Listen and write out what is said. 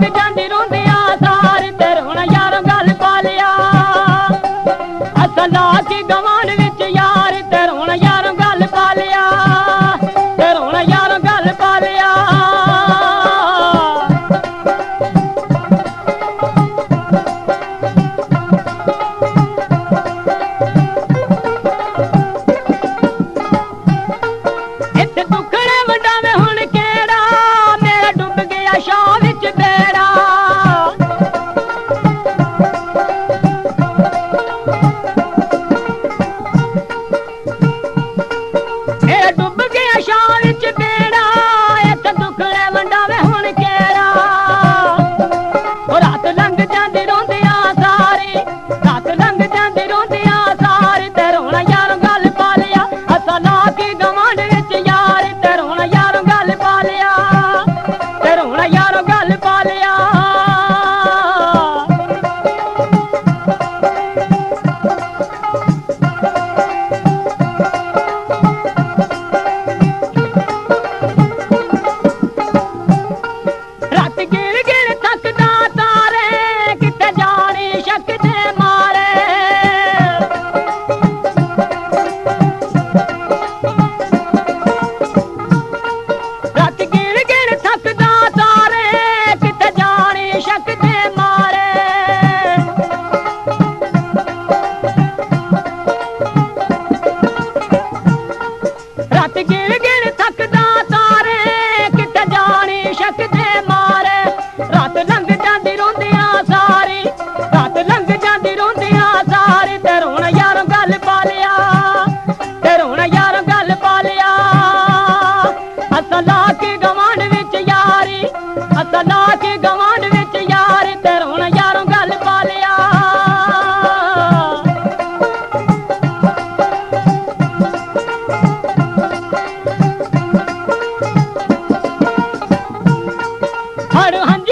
लंघ जांदी रोंदियां सार ते रोना यारो गल पा लिया असां ला के गवान विच यार ते रोना यारो गल पा लिया ते रोना यारो गल पा लिया इत्थे दुखड़े वंडावे हुण केड़ा मेरा डुब गया शाह विच बेड़ा मेरा डुब गया शाह विच बेड़ा इत्थे दुखड़े वंडावे हुण केड़ा रात लंघ जांदी रोंदियां सारी रात लंघ जांदी रोंदियां सारी ते रोना यारो गल पा लिया असां ला के गवांढ विच यार ते रोना यारो गल पा लिया ते रोना यारो गल पा लिया रात गिर गिर थकदा तारे किथे जानी शक दे मारे रात गिर गिर थकदा तारे किथे जानी शक दे मारे रात गिर गिर थकदा तारे किथे जानी शक दे मारे रात लंघ जांदी रोंदियां सारी रात लंघ जांदी रोंदियां सारी ते रोना यारो गल पा लिया ते रोना यारो गल पा लिया असां ला के गवांढ विच यारी असां ला के गवांढ विच यारी ते रोना यारो गल पा लिया हर हंज